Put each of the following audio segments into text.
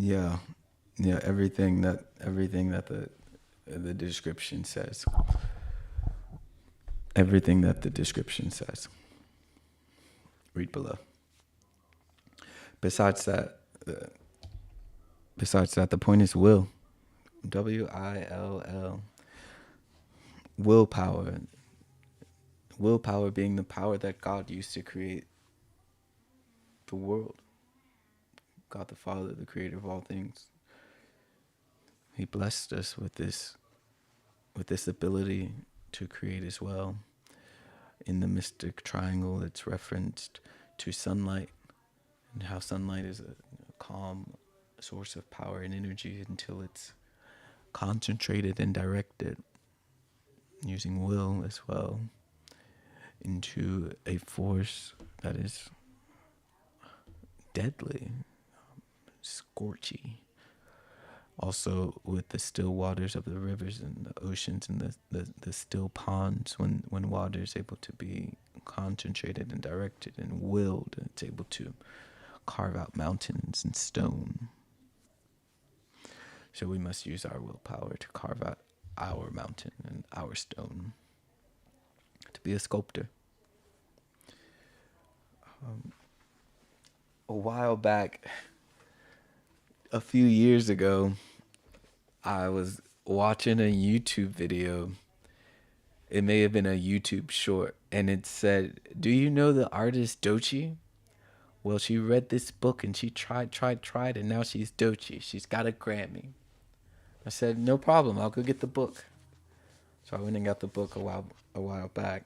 Yeah, yeah. Everything that the description says. Everything that the description says. Read below. Besides that, uh, the point is will. Will. Willpower. Willpower being the power that God used to create the world. God the Father, the creator of all things. He blessed us with this ability to create as well. In the mystic triangle, it's referenced to sunlight and how sunlight is a calm source of power and energy until it's concentrated and directed using will as well into a force that is deadly, scorchy. Also, with the still waters of the rivers and the oceans and the still ponds, when water is able to be concentrated and directed and willed, it's able to carve out mountains and stone. So we must use our willpower to carve out our mountain and our stone, to be a sculptor. A while back, a few years ago, I was watching a YouTube video. It may have been a YouTube short, and it said, "Do you know the artist Dochi? Well, she read this book and she tried, and now she's Dochi. She's got a Grammy." I said, "No problem. I'll go get the book." So I went and got the book a while back.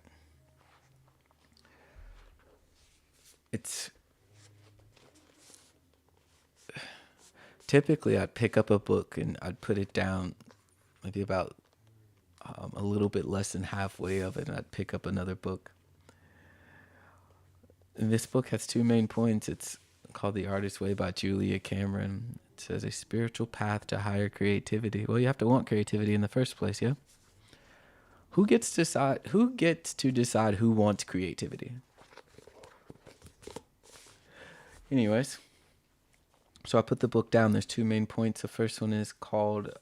It's typically I'd pick up a book and I'd put it down maybe about a little bit less than halfway of it, and I'd pick up another book. And this book has two main points. It's called The Artist's Way by Julia Cameron. It says a spiritual path to higher creativity. Well, you have to want creativity in the first place, yeah? Who gets to decide who wants creativity? Anyways, so I put the book down. There's two main points. The first one is called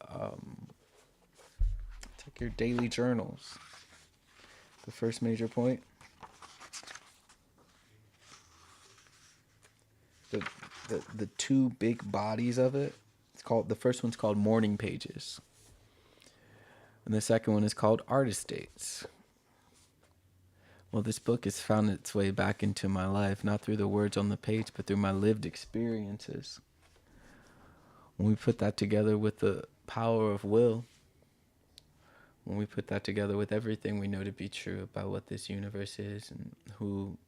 take your daily journals. The first major point. The two big bodies of it. The first one's called Morning Pages. And the second one is called Artist Dates. Well, this book has found its way back into my life, not through the words on the page, but through my lived experiences. When we put that together with the power of will, when we put that together with everything we know to be true about what this universe is and who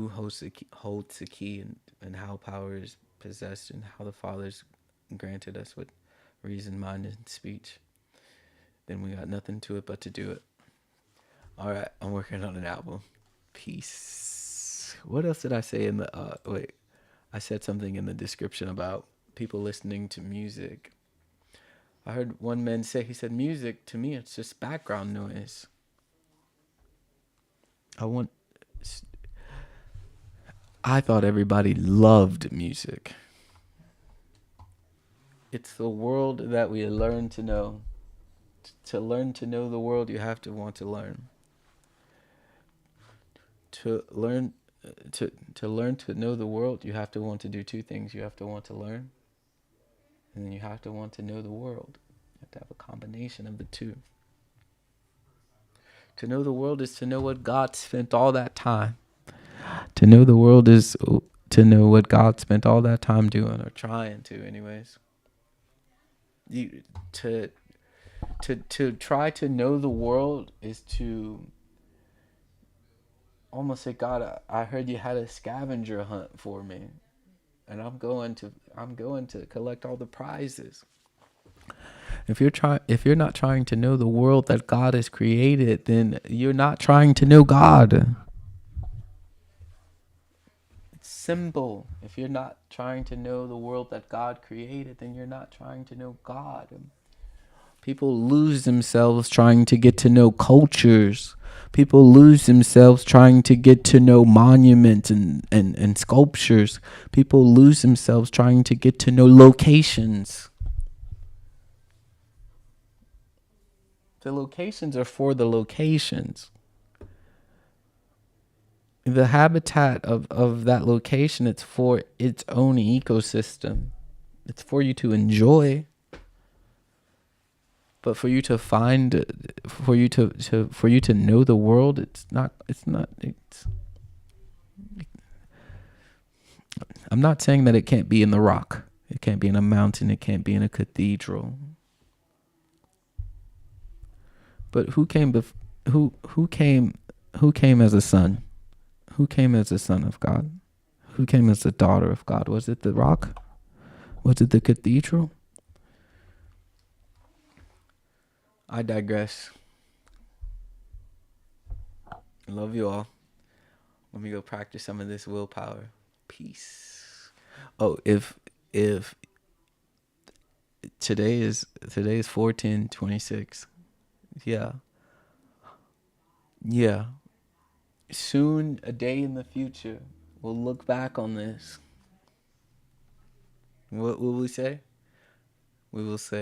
holds the key and how power is possessed and how the Father's granted us with reason, mind, and speech, then we got nothing to it but to do it. All right, I'm working on an album. Peace. What else did I say in the wait? I said something in the description about people listening to music. I heard one man say, he said, music to me, it's just background noise. I thought everybody loved music. It's the world that we learn to know. To learn to know the world, you have to want to learn. To learn to know the world, you have to want to do two things. You have to want to learn, and then you have to want to know the world. You have to have a combination of the two. To know the world is to know what God spent all that time. To know the world is to know what God spent all that time doing, or trying to, anyways. To try to know the world is to almost say, God, I heard you had a scavenger hunt for me, and I'm going to collect all the prizes. If you're not trying to know the world that God has created, then you're not trying to know God. It's simple. If you're not trying to know the world that God created, then you're not trying to know God. People lose themselves trying to get to know cultures. People lose themselves trying to get to know monuments and sculptures. People lose themselves trying to get to know locations. The locations are for the locations. The habitat of that location, it's for its own ecosystem. It's for you to enjoy. But for you to find, for you to know the world, I'm not saying that it can't be in the rock. It can't be in a mountain. It can't be in a cathedral. But who came who came as a son? Who came as a son of God? Who came as a daughter of God? Was it the rock? Was it the cathedral? I digress. I love you all. Let me go practice some of this willpower. Peace. Oh, if today is 4/10/26. Yeah. Yeah. Soon, a day in the future, we'll look back on this. What will we say? We will say,